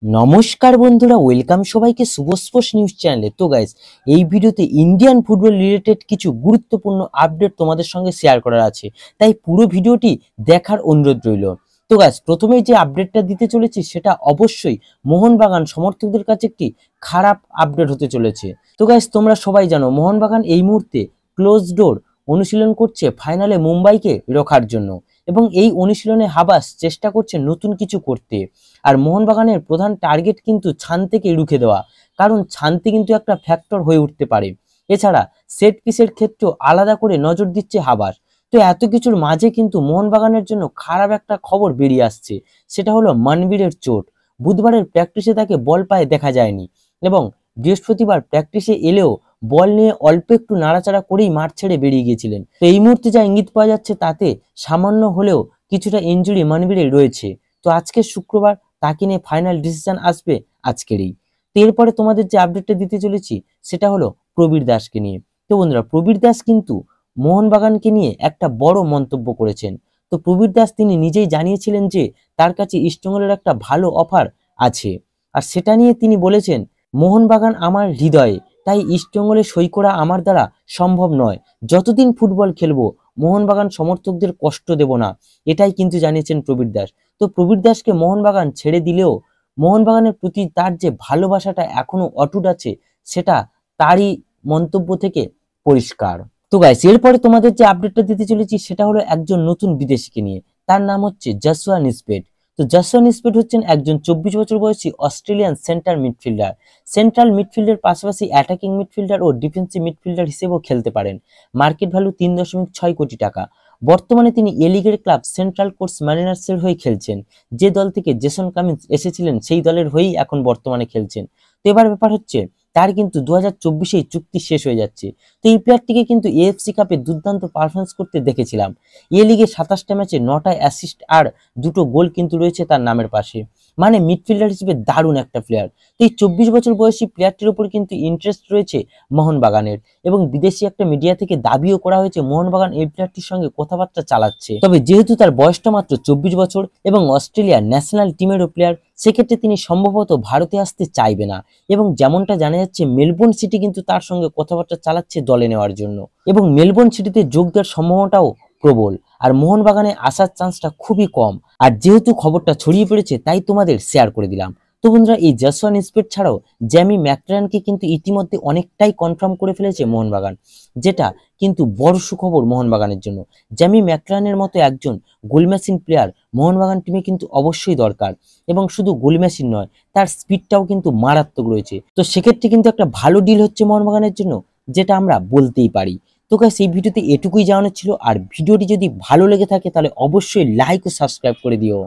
নমস্কার বন্ধুরা, ওয়েলকাম সবাইকে শুভ স্পোর্টস নিউজ চ্যানেলে। তো গাইস, এই ভিডিওতে ইন্ডিয়ান ফুটবল রিলেটেড কিছু গুরুত্বপূর্ণ আপডেট তোমাদের সঙ্গে শেয়ার করার আছে, তাই পুরো ভিডিওটি দেখার অনুরোধ রইল। তো গাইস, প্রথমেই যে আপডেটটা দিতে চলেছি সেটা অবশ্যই মোহনবাগান সমর্থকদের কাছে একটি খারাপ আপডেট হতে চলেছে। তো গাইস, তোমরা সবাই জানো মোহনবাগান এই মুহূর্তে ক্লোজ ডোর অনুশীলন করছে ফাইনালে মুম্বাইকে রোখার জন্য, এবং এই অনুশীলনে হাবাস চেষ্টা করছে নতুন কিছু করতে। আর মোহনবাগানের প্রধান টার্গেট কিন্তু ছানতেকে রুখে দেওয়া, কারণ ছানতে কিন্তু একটা ফ্যাক্টর হয়ে উঠতে পারে। এছাড়া সেট পিসের ক্ষেত্রেও আলাদা করে নজর দিচ্ছে হাবাস। তো এত কিছুর মাঝে কিন্তু মোহনবাগানের জন্য খারাপ একটা খবর বেরিয়ে আসছে, সেটা হলো মানবীরের চোট। বুধবারের প্র্যাকটিসে তাকে বল পায়ে দেখা যায়নি, এবং বৃহস্পতিবার প্র্যাকটিসে এলেও বল নিয়ে অল্প একটু নাড়াচাড়া করেই মাঠ ছেড়ে বেরিয়ে গিয়েছিলেন। তো এই মুহূর্তে যা ইঙ্গিত পাওয়া যাচ্ছে তাতে সামান্য হলেও কিছুটা ইনজুরি মানবীরে রয়েছে। তো আজকে শুক্রবার তাকে নিয়ে ফাইনাল ডিসিশন আসবে আজকেরই। তো এরপরে তোমাদের যে আপডেটটা দিতে চলেছি সেটা হলো প্রবীর দাসকে নিয়ে। তো বন্ধুরা, প্রবীর দাস কিন্তু মোহনবাগানকে নিয়ে একটা বড় মন্তব্য করেছেন। তো প্রবীর দাস তিনি নিজেই জানিয়েছিলেন যে তার কাছে ইস্টবেঙ্গলের একটা ভালো অফার আছে, আর সেটা নিয়ে তিনি বলেছেন, মোহনবাগান আমার হৃদয়ে, তাই ইস্টবেঙ্গলে সই করা আমার দ্বারা সম্ভব নয়। যতদিন ফুটবল খেলবো মোহনবাগান সমর্থকদের কষ্ট দেব না, এটাই কিন্তু জানিয়েছেন প্রবীর দাস। তো প্রবীর দাসকে মোহনবাগান ছেড়ে দিলেও মোহনবাগানের প্রতি তার যে ভালোবাসাটা এখনো অটুট আছে, সেটা তারই মন্তব্য থেকে পরিষ্কার। তো গাইস, এরপরে তোমাদের যে আপডেটটা দিতে চলেছি সেটা হলো একজন নতুন বিদেশিকে নিয়ে। তার নাম হচ্ছে জসুয়া নিসবেট। তো জসুয়া নিসবেট হচ্ছেন একজন 24 বছর বয়সী অস্ট্রেলিয়ান সেন্টার মিডফিল্ডার। সেন্ট্রাল মিডফিল্ডের পাশাপাশি অ্যাটাকিং মিডফিল্ডার ও ডিফেন্সিভ মিডফিল্ডার হিসেবেও খেলতে পারেন। মার্কেট ভ্যালু 3.6 কোটি টাকা। বর্তমানে তিনি এ লিগের ক্লাব সেন্ট্রাল কোস্ট ম্যারিনার্সের হয়ে খেলছেন। যে দল থেকে জেসন কামিন্স এসেছিলেন সেই দলের হয়েই এখন বর্তমানে খেলছেন। তো এবার ব্যাপার হচ্ছে, তার কিন্তু 2024-এই চুক্তি শেষ হয়ে যাচ্ছে। তো এই প্লেয়ারটিকে কিন্তু এএফসি কাপে দুর্দান্ত পারফরমেন্স করতে দেখেছিলাম। এ লিগে 27টা ম্যাচে 9টা অ্যাসিস্ট আর 2টো গোল কিন্তু রয়েছে তার নামের পাশে। মানে মিডফিল্ডার হিসেবে দারুণ একটা প্লেয়ার। তো এই 24 বছর বয়সী প্লেয়ারটির উপর কিন্তু ইন্টারেস্ট রয়েছে মোহনবাগানের, এবং বিদেশি একটা মিডিয়া থেকে দাবিও করা হয়েছে মোহনবাগান এই প্লেয়ারটির সঙ্গে কথাবার্তা চালাচ্ছে। তবে যেহেতু তার বয়সটা মাত্র 24 বছর এবং অস্ট্রেলিয়ার ন্যাশনাল টিমেরও প্লেয়ার, সেক্ষেত্রে তিনি সম্ভবত ভারতে আসতে চাইবে না। এবং যেমনটা জানা যাচ্ছে, মেলবোর্ন সিটি কিন্তু তার সঙ্গে কথাবার্তা চালাচ্ছে দলে নেওয়ার জন্য, এবং মেলবোর্ন সিটিতে যোগ দেওয়ার সম্ভাবনাটাও প্রবল। আর মোহনবাগানে আসার চান্সটা খুবই কম। আর যেহেতু খবরটা ছড়িয়ে পড়েছে তাই তোমাদের শেয়ার করে দিলাম। তো বন্ধুরা, এই জসুয়া নিসবেট ছাড়াও জ্যামি ম্যাকলারেনকে কিন্তু ইতিমধ্যে অনেকটাই কনফার্ম করে ফেলেছে মোহনবাগান, যেটা কিন্তু বড় সুখবর মোহনবাগানের জন্য। জ্যামি ম্যাকলারেনের মতো একজন গোল মেশিন প্লেয়ার মোহনবাগান টিমে কিন্তু অবশ্যই দরকার, এবং শুধু গোল মেশিন নয়, তার স্পিডটাও কিন্তু মারাত্মক রয়েছে। তো সেক্ষেত্রে কিন্তু একটা ভালো ডিল হচ্ছে মোহনবাগানের জন্য, যেটা আমরা বলতেই পারি। তো গাইস, এই ভিডিওতে এটুকুই জানানো ছিল। আর ভিডিওটি যদি ভালো লেগে থাকে তাহলে অবশ্যই লাইক ও সাবস্ক্রাইব করে দিও।